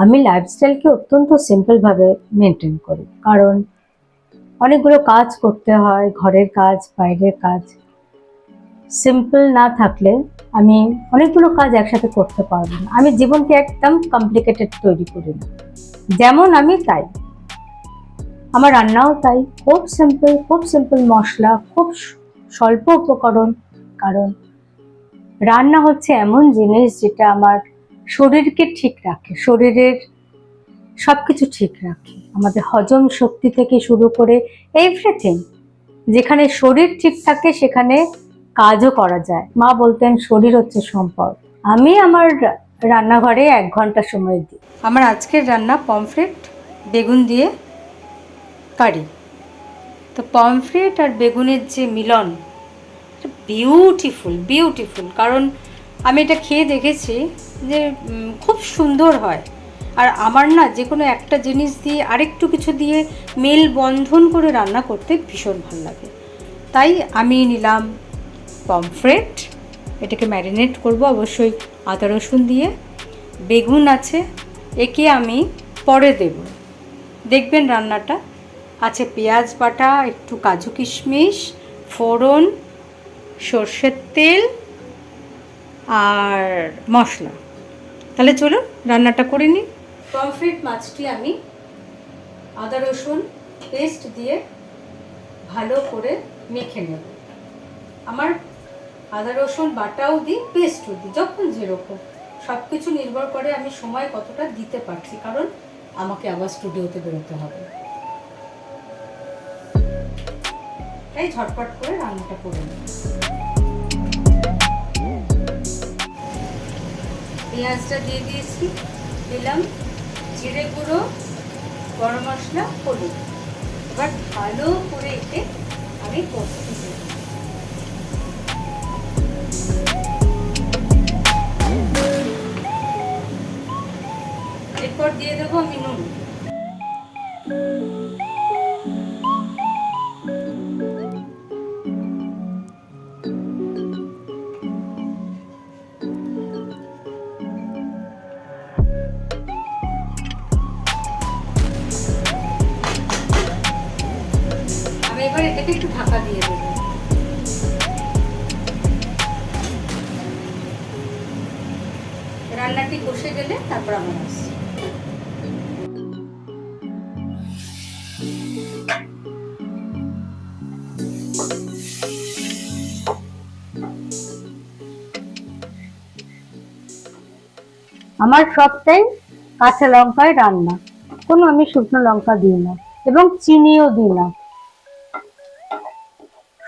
আমি লাইফস্টাইলকে অত্যন্ত সিম্পলভাবে মেনটেন করি, কারণ অনেকগুলো কাজ করতে হয়, ঘরের কাজ, বাইরের কাজ। সিম্পল না থাকলে আমি অনেকগুলো কাজ একসাথে করতে পারবো না। আমি জীবনকে একদম কমপ্লিকেটেড তৈরি করি না, যেমন আমি তাই। আমার রান্নাও তাই, খুব সিম্পল মশলা, খুব স্বল্প উপকরণ। কারণ রান্না হচ্ছে এমন জিনিস যেটা আমার শরীরকে ঠিক রাখে, শরীরের সবকিছু ঠিক রাখে, আমাদের হজম শক্তি থেকে শুরু করে এভরিথিং। যেখানে শরীর ঠিক থাকে সেখানে কাজও করা যায়। মা বলতেন শরীর হচ্ছে সম্পদ। আমি আমার রান্নাঘরে 1 ঘন্টা সময় দিই। আমার আজকের রান্না পমফ্রেট বেগুন দিয়ে কারি। তো পমফ্রেট আর বেগুনের যে মিলন, বিউটিফুল। কারণ আমি এটা খেয়ে দেখেছি যে খুব সুন্দর হয়। আর আমার না যে কোনো একটা জিনিস দিয়ে আরেকটু কিছু দিয়ে মেল বন্ধন করে রান্না করতে ভীষণ ভালো লাগে। তাই আমি নিলাম পমফ্রেট, এটাকে ম্যারিনেট করব অবশ্যই আদা রসুন দিয়ে। বেগুন আছে, একে আমি পরে দেব, দেখবেন রান্নাটা। আছে পেঁয়াজ বাটা, একটু কাজু কিশমিশ, ফোড়ন, সর্ষের তেল আর মশলা। তাহলে চলুন রান্নাটা করে নিই। পমফ্রেট মাছটি আমি আদা রসুন পেস্ট দিয়ে ভালো করে মেখে নেব। আমার আদা রসুন বাটাও দিই, পেস্টও দিই, যখন যেরকম। সব কিছু নির্ভর করে আমি সময় কতটা দিতে পারছি, কারণ আমাকে আবার স্টুডিওতে বেরোতে হবে। তাই ঝটপট করে রান্নাটা করে নিই। পেঁয়াজটা দিয়ে দিয়েছি, দিলাম জিরে গুঁড়ো, গরম মশলা, হলুদ। এবার ভালো করে এতে আমি কষতে দেব। এরপর দিয়ে দেবো আমি নুন। এবার এটাকে একটু ঢাকা দিয়ে দেবো। রান্নাটি কষে গেলে তারপর আমার আসছি। আমার সবটাই কাঁচা লঙ্কায় রান্না, কোনো আমি শুকনো লঙ্কা দিই না এবং চিনিও দিই না।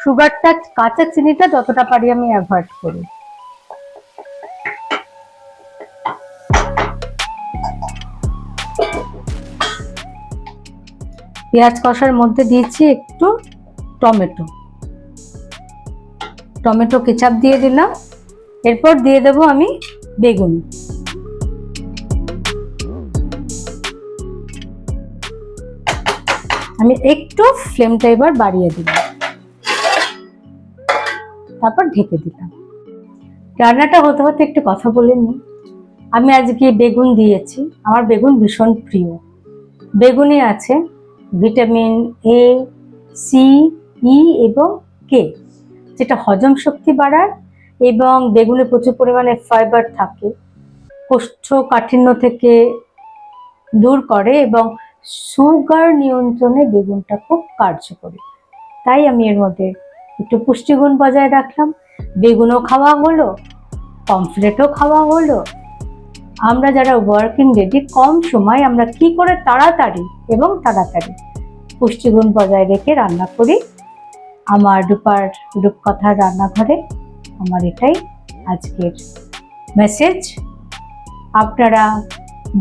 সুগারটা, কাঁচা চিনিটা যতটা পারি আমি অ্যাভয়েড করি। পেঁয়াজ কষার মধ্যে দিয়েছি একটু টমেটো কেচাপ দিয়ে দিলাম। এরপর দিয়ে দেবো আমি বেগুন। আমি একটু ফ্লেমটা এবার বাড়িয়ে দিলাম, তারপর ঢেকে দিলাম। রান্নাটা হতে হতে একটু কথা বলে নিই। আমি আজকে বেগুন দিয়েছি, আমার বেগুন ভীষণ প্রিয়। বেগুনে আছে ভিটামিন এ, সি, ই এবং কে, যেটা হজম শক্তি বাড়ায় এবং বেগুনে প্রচুর পরিমাণে ফাইবার থাকে, কোষ্ঠকাঠিন্য থেকে দূর করে এবং সুগার নিয়ন্ত্রণে বেগুনটা খুব কার্যকরী। তাই আমি এর মধ্যে একটু পুষ্টিগুণ বজায় রাখলাম। বেগুনও খাওয়া হলো, পমফ্রেটও খাওয়া হলো। আমরা যারা ওয়ার্কিং লেডি, কম সময় আমরা কি করে তাড়াতাড়ি পুষ্টিগুণ বজায় রেখে রান্না করি। আমার রূপকথার রান্নাঘরে আমার এটাই আজকের মেসেজ। আপনারা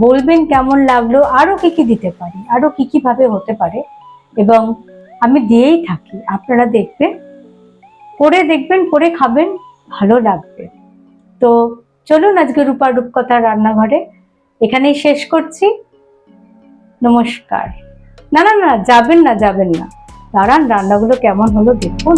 বলবেন কেমন লাগলো, আরো কি দিতে পারি, আরো কি ভাবে হতে পারে, এবং আমি দিয়েই থাকি। আপনারা দেখবেন, করে খাবেন, ভালো লাগবে। তো চলুন আজকে রূপকথার রান্নাঘরে এখানেই শেষ করছি। নমস্কার। না, যাবেন না, দাঁড়ান, রান্নাগুলো কেমন হলো দেখুন।